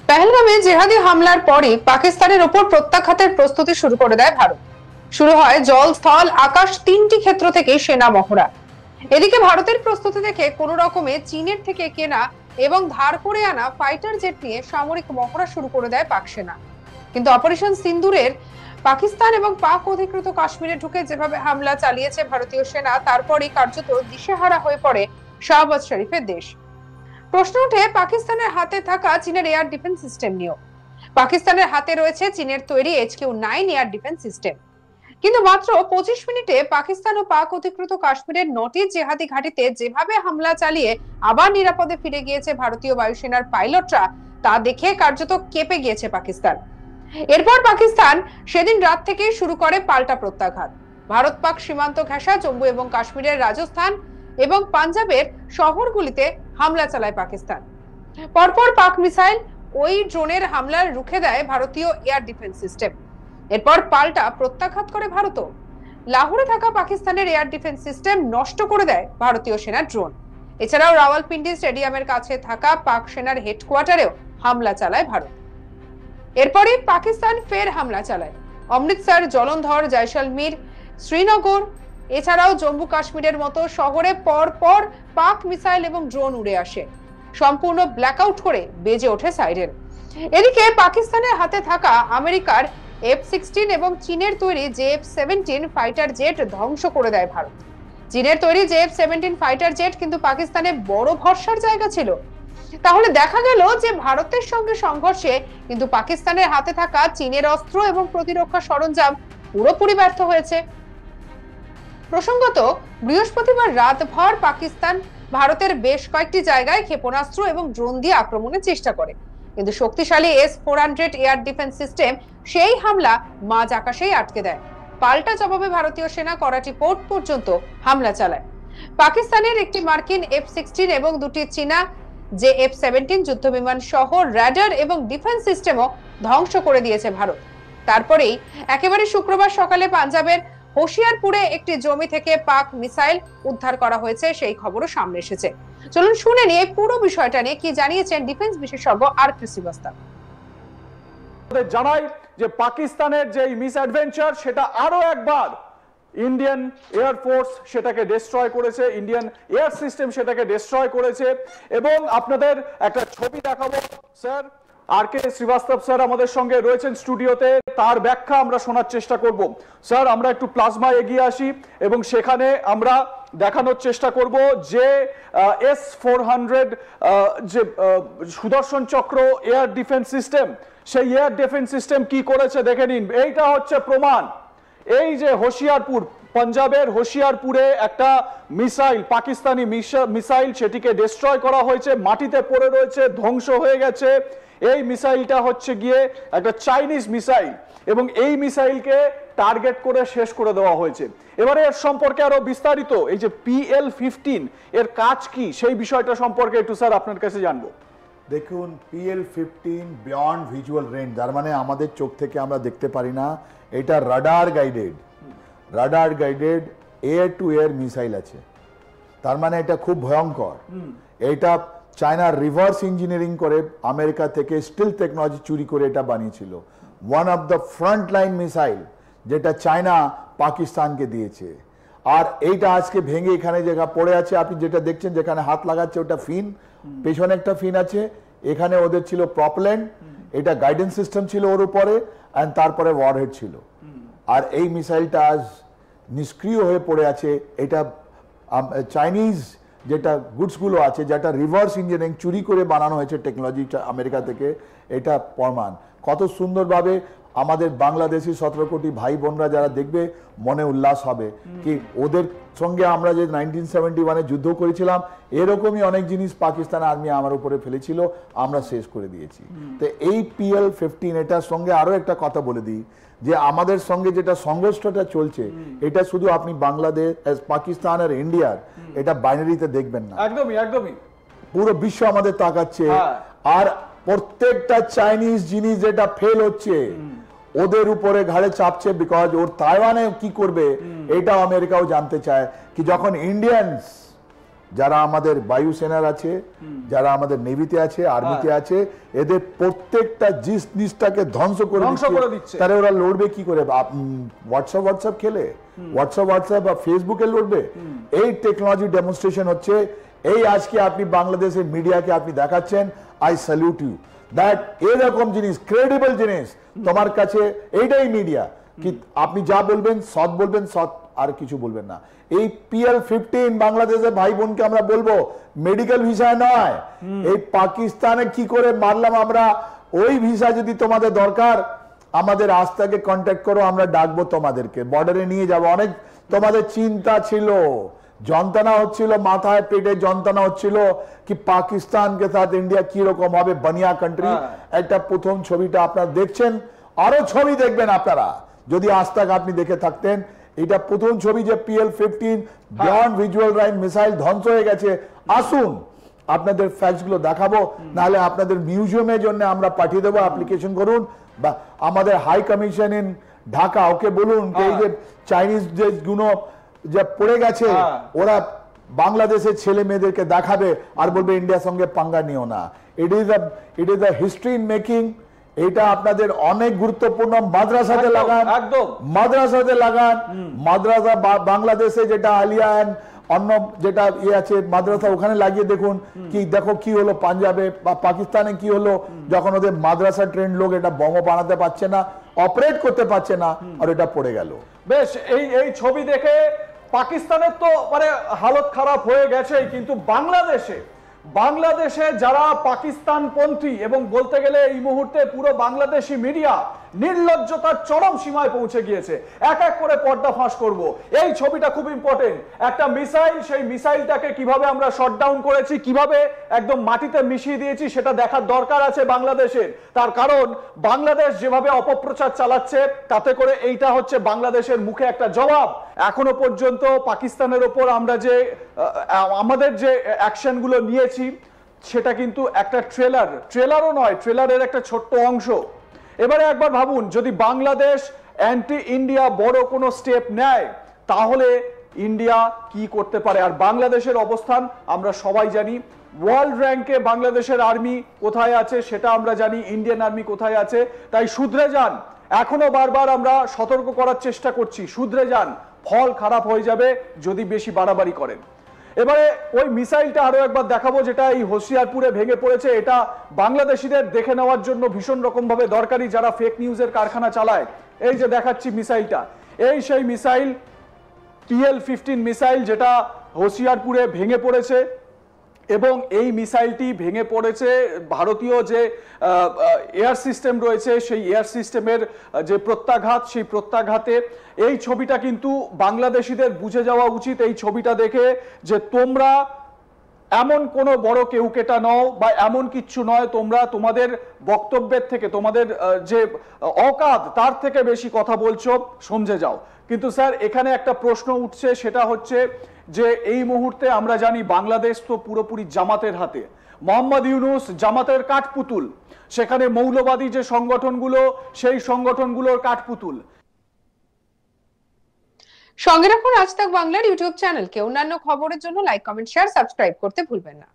পেহেলগামে জেহাদি হামলার পরে পাকিস্তানের ওপর প্রত্যাঘাতের প্রস্তুতি শুরু করে দেয় ভারত। শুরু হয় জল, স্থল, আকাশ তিনটি ক্ষেত্র থেকে সেনা মহড়া। এদিকে ভারতের প্রস্তুতি দেখে কোন রকমে চীনের থেকে কেনা এবং ধার করে আনা ফাইটার জেট নিয়ে সামরিক মহড়া শুরু করে দেয় পাক সেনা। কিন্তু অপারেশন সিন্দুরের পাকিস্তান এবং পাক অধিকৃত কাশ্মীরে ঢুকে যেভাবে হামলা চালিয়েছে ভারতীয় সেনা, তারপরই কার্যত দিশেহারা হয়ে পড়ে শাহবাজ শরীফের দেশ। প্রশ্ন ওঠে পাকিস্তানের হাতে থাকা চীনের এয়ার ডিফেন্স সিস্টেম নিয়েও। পাকিস্তানের হাতে রয়েছে চীনের তৈরি HQ-9 এয়ার ডিফেন্স সিস্টেম, কিন্তু মাত্র 25 মিনিটে পাকিস্তান ও পাক অধিকৃত কাশ্মীরের 9টি জেহাদি ঘাঁটিতে যেভাবে হামলা চালিয়ে আবার নিরাপদে ফিরে গিয়েছে ভারতীয় বায়ুসেনার পাইলটরা, তা দেখে কার্যত কেঁপে গিয়েছে পাকিস্তান। এরপর পাকিস্তান সেদিন রাত থেকে শুরু করে পাল্টা প্রত্যাঘাত। ভারত পাক সীমান্ত ঘেঁষা জম্মু এবং কাশ্মীরের রাজস্থান এবং পাঞ্জাবের শহরগুলিতে হামলা চালায় পাকিস্তান। পরপর পাক মিসাইল ওই ড্রোনের হামলা রুখে দেয় ভারতীয় এয়ার ডিফেন্স সিস্টেম। এরপর পাল্টা প্রত্যাঘাত করে ভারতও। লাহোরে থাকা পাকিস্তানের এয়ার ডিফেন্স সিস্টেম নষ্ট করে দেয় ভারতীয় সেনার ড্রোন। এছাড়াও রাওয়ালপিন্ডি স্টেডিয়ামের কাছে থাকা পাক সেনার হেডকোয়ার্টারেও হামলা চালায় ভারত। এরপরে পাকিস্তান ফের হামলা চালায় অমৃতসর, জলন্ধর, জয়সলমীর, শ্রীনগর, এছাড়াও জম্মু কাশ্মীরের মতো শহরে পর পর পাক মিসাইল এবং ড্রোন উড়ে আসে। সম্পূর্ণ ব্ল্যাকআউট করে বেজে ওঠে সাইরেন। এদিকে পাকিস্তানের হাতে থাকা আমেরিকার F-16 এবং চীনের তৈরি JF-17 ফাইটার জেট ধ্বংস করে দেয় ভারত। চীনের তৈরি JF-17 ফাইটার জেট কিন্তু পাকিস্তানে বড় ভরসার জায়গা ছিল। তাহলে দেখা গেল যে ভারতের সঙ্গে সংঘর্ষে কিন্তু পাকিস্তানের হাতে থাকা চীনের অস্ত্র এবং প্রতিরক্ষা সরঞ্জাম পুরোপুরি ব্যর্থ হয়েছে। প্রসঙ্গত, বৃহস্পতিবার রাতভর পাকিস্তান ভারতের বেশ কয়েকটি জায়গায় ক্ষেপণাস্ত্র এবং ড্রোন দিয়ে আক্রমণের চেষ্টা করে, কিন্তু শক্তিশালী S-400 এয়ার ডিফেন্স সিস্টেম সেই হামলা মাঝ আকাশেই আটকে দেয়। পাল্টা জবাবে ভারতীয় সেনা করাচি পোর্ট পর্যন্ত হামলা চালায়। পাকিস্তানের একটি মার্কিন F-16 এবং দুটি চীনা JF-17 যুদ্ধবিমান সহ রাডার এবং ডিফেন্স সিস্টেমও ধ্বংস করে দিয়েছে ভারত। তারপরেই একেবারে শুক্রবার সকালে পাঞ্জাবের হোশিয়ারপুরে একটি জমি থেকে পাক মিসাইল উদ্ধার করা হয়েছে, সেই খবরও সামনে এসেছে। চলুন শুনে নিয়ে এই পুরো বিষয়টা নিয়ে কি জানিয়েছেন ডিফেন্স বিশেষজ্ঞ আর.কে শ্রীবাস্তব। জানাই যে পাকিস্তানের যে মিস অ্যাডভেঞ্চার সেটা আরো একবার ইন্ডিয়ান এয়ার ফোর্স সেটাকে ডিস্ট্রয় করেছে, ইন্ডিয়ান এয়ার সিস্টেম সেটাকে ডিস্ট্রয় করেছে। এবং আপনাদের একটা ছবি দেখাবো। স্যার আর.কে শ্রীবাস্তব স্যার আমাদের সঙ্গে রয়েছেন স্টুডিওতে, তার ব্যাখ্যা আমরা শোনার চেষ্টা করব। স্যার আমরা একটু প্লাজমা এগিয়ে আসি এবং সেখানে আমরা দেখানোর চেষ্টা করব যে S-400 যে সুদর্শন চক্র এয়ার ডিফেন্স সিস্টেম, সেই এয়ার ডিফেন্স সিস্টেম কি করেছে দেখে নিন। এইটা হচ্ছে প্রমাণ। এই যে হোশিয়ারপুর, পাঞ্জাবের হোশিয়ারপুরে একটা মিসাইল, পাকিস্তানি মিসাইল, সেটিকে ডিস্ট্রয় করা হয়েছে, মাটিতে পড়ে রয়েছে, ধ্বংস হয়ে গেছে। এই মিসাইলটা হচ্ছে গিয়ে একটা চাইনিজ মিসাইল এবং এই মিসাইলকে টার্গেট করে শেষ করে দেওয়া হয়েছে। এবারে এর সম্পর্কে আরো বিস্তারিত এই যে PL-15 এর কাজ কি সেই বিষয়টা সম্পর্কে একটু স্যার আপনার কাছে জানবো। দেখুন, PL-15 বিয়ন্ড ভিজুয়াল রেঞ্জ, তার মানে আমাদের চোখ থেকে আমরা দেখতে পারি না। এটা radar guided air two air missile আছে, তার মানে এটা খুব ভয়ঙ্কর। এটা চায়না রিভার্স ইঞ্জিনিয়ারিং করে আমেরিকা থেকে স্টিল টেকনোলজি চুরি করে এটা বানিয়েছিল। One of the front line missile যেটা চায়না পাকিস্তানকে দিয়েছে। আর এইটা আজকে ভেঙে এখানে যেটা পড়ে আছে, আপনি যেটা দেখছেন যেখানে হাত লাগাচ্ছে ওটা ফিন, পেছনে একটা ফিন আছে, এখানে ওদের ছিল প্রপেলেন্ট, এটা গাইডেন্স সিস্টেম ছিল ওর উপরে, আর তারপরে ওয়ারহেড ছিল। আর এই মিসাইলটা আজ নিষ্ক্রিয় হয়ে পড়ে আছে। এটা চাইনিজ যেটা গুডসগুলো আছে, যেটা রিভার্স ইঞ্জিনিয়ারিং চুরি করে বানানো হয়েছে টেকনোলজি আমেরিকা থেকে, এটা প্রমাণ। কত সুন্দরভাবে আমাদের বাংলাদেশি 17 কোটি ভাই বোনরা যারা দেখবে মনে উল্লাস হবে কি ওদের সঙ্গে আমরা যে 1971-এ যুদ্ধ করেছিলাম এরকমই অনেক জিনিস পাকিস্তান আর্মি আমার উপরে ফেলেছিল, আমরা শেষ করে দিয়েছি। তো এই PL-15 এটার সঙ্গে আরো একটা কথা বলে দিই যে আমাদের সঙ্গে যেটা সংঘর্ষটা চলছে এটা শুধু আপনি বাংলাদেশ, পাকিস্তান আর ইন্ডিয়ার এটা বাইনারিতে দেখবেন না, একদমই পুরো বিশ্ব আমাদের তাকাচ্ছে। আর প্রত্যেকটা চাইনিজ জিনিস যেটা ফেল হচ্ছে ওদের উপরে ঘাড়ে চাপছে, বিকজ ওর তাইওয়ানে কি করবে এটাও আমেরিকাও জানতে চায়। কি যখন ইন্ডিয়ানস যারা আমাদের বায়ুসেনার আছে, যারা আমাদের নেভিতে আছে, আর্মিতে আছে, এদের প্রত্যেকটা জিনিসটাকে ধ্বংস করে দিচ্ছে। তাহলে ওরা লড়বে কি করে? হোয়াটসঅ্যাপ খেলে, হোয়াটসঅ্যাপ বা ফেসবুকে লড়বে? এই টেকনোলজি ডেমনস্ট্রেশন হচ্ছে। এই আজকে আপনি বাংলাদেশের মিডিয়াকে আপনি দেখাচ্ছেন, আই স্যালুট ইউ দ্যাট এরকম জিনিস, ক্রেডিবল জিনিস তোমার কাছে, এইটাই মিডিয়া। কি আপনি যা বলবেন সৎ বলবেন, সৎ আর কিছু বলবেন না। এই PL-15 বাংলাদেশের ভাই বোনকে আমরা বলবো মেডিকেল ভিসা নয়। এই পাকিস্তানে কি করে মারলাম আমরা, ওই ভিসা যদি তোমাদের দরকার আমাদের আস্তাকে কন্ট্যাক্ট করো, আমরা ডাকবো তোমাদেরকে, বর্ডারে নিয়ে যাবো। অনেক তোমাদের চিন্তা ছিল, যন্ত্রণা হচ্ছিল, মাথায় পেটে যন্ত্রণা হচ্ছিল কি পাকিস্তানকে সাথে ইন্ডিয়া কি রকম হবে, বানিয়া কান্ট্রি। একটা প্রথম ছবিটা আপনারা দেখছেন, আরো ছবি দেখবেন আপনারা যদি আস্তাক আপনি দেখে থাকতেন। এটা প্রথম ছবি যে PL-15 beyond visual line missile ধ্বংস হয়ে গেছে। আসুন আপনাদের ফ্যাক্টস গুলো দেখাবো, নাহলে আপনাদের মিউজিয়ামের জন্য আমরা পাঠিয়ে দেবো, অ্যাপ্লিকেশন করুন। বা আমাদের হাই কমিশন ইন ঢাকা, ওকে বলুন এই যে চাইনিজ যে গুলো যে পড়ে গেছে, ওরা বাংলাদেশের ছেলে মেয়েদেরকে দেখাবে আর বলবে ইন্ডিয়ার সঙ্গে পাঙ্গা নিও না। It is the history in making. এটা আপনাদের অনেক গুরুত্বপূর্ণ। মাদ্রাসাতে লাগান, একদম মাদ্রাসাতে লাগান। মাদ্রাসা বাংলাদেশে যেটা আলিয়া অন্য যেটা আছে মাদ্রাসা, ওখানে লাগিয়ে দেখুন কি দেখো কি হলো পাঞ্জাবে বা পাকিস্তানে কি হলো, যখন ওদের মাদ্রাসা ট্রেন্ড লোক এটা বোমা বানাতে পারছে না, অপারেট করতে পারছে না, আর এটা পড়ে গেল। বেশ, এই ছবি দেখে পাকিস্তানের তো মানে হালত খারাপ হয়ে গেছে, কিন্তু বাংলাদেশে যারা পাকিস্তানপন্থী, এবং বলতে গেলে এই মুহূর্তে পুরো বাংলাদেশি মিডিয়া নির্লজ্জতার চরম সীমায় পৌঁছে গিয়েছে। এক এক করে পর্দা ফাঁস করব। এই ছবিটা খুব ইম্পর্টেন্ট। একটা মিসাইল, সেই মিসাইলটাকে কিভাবে আমরা শটডাউন করেছি, কিভাবে একদম মাটিতে মিশিয়ে দিয়েছি, সেটা দেখার দরকার আছে বাংলাদেশের। তার কারণ বাংলাদেশ যেভাবে অপপ্রচার চালাচ্ছে, তাতে করে এইটা হচ্ছে বাংলাদেশের মুখে একটা জবাব। এখনো পর্যন্ত পাকিস্তানের ওপর আমরা যে আমাদের যে অ্যাকশনগুলো নিয়েছি, সেটা কিন্তু একটা ট্রেলারও নয়, ট্রেলারের একটা ছোট্ট অংশ। এবারে একবার ভাবুন, যদি বাংলাদেশ অ্যান্টি ইন্ডিয়া বড় কোনো স্টেপ নেয়, তাহলে ইন্ডিয়া কি করতে পারে। আর বাংলাদেশের অবস্থান আমরা সবাই জানি। ওয়ার্ল্ড র্যাঙ্কে বাংলাদেশের আর্মি কোথায় আছে সেটা আমরা জানি, ইন্ডিয়ান আর্মি কোথায় আছে। তাই শুধরে যান। এখনো বারবার আমরা সতর্ক করার চেষ্টা করছি, শুধরে যান, ফল খারাপ হয়ে যাবে যদি বেশি বাড়াবাড়ি করেন। এবারে ওই মিসাইলটা আরো একবার দেখাবো, যেটা এই হোশিয়ারপুরে ভেঙে পড়েছে। এটা বাংলাদেশিদের দেখে নেওয়ার জন্য ভীষণ রকম ভাবে দরকারি, যারা ফেক নিউজের কারখানা চালায়। এই যে দেখাচ্ছি মিসাইলটা, এই সেই মিসাইল PL-15 মিসাইল, যেটা হোশিয়ারপুরে ভেঙে পড়েছে। এবং এই মিসাইলটি ভেঙে পড়েছে ভারতীয় যে এয়ার সিস্টেম রয়েছে, সেই এয়ার সিস্টেমের যে প্রত্যাঘাত, সেই প্রত্যাঘাতে। এই ছবিটা কিন্তু বাংলাদেশিদের বুঝে যাওয়া উচিত, এই ছবিটা দেখে, যে তোমরা এমন কোনো বড় কেউকেটা নও বা এমন কিচ্ছু নয়, তোমরা তোমাদের বক্তব্যের থেকে, তোমাদের যে অকাত তার থেকে বেশি কথা বলছো, সমঝে যাও। কিন্তু স্যার এখানে একটা প্রশ্ন উঠছে, সেটা হচ্ছে যে এই মুহূর্তে আমরা জানি বাংলাদেশ তো পুরোপুরি জামাতের হাতে। মোহাম্মদ ইউনূস জামাতের কাঠপুতুল, সেখানে মৌলবাদী যে সংগঠনগুলো, সেই সংগঠনগুলোর কাঠপুতুল। সঙ্গে রাখুন আজ তাক বাংলার ইউটিউব চ্যানেলকে। অন্যান্য খবরের জন্য লাইক, কমেন্ট, শেয়ার, সাবস্ক্রাইব করতে ভুলবেন না।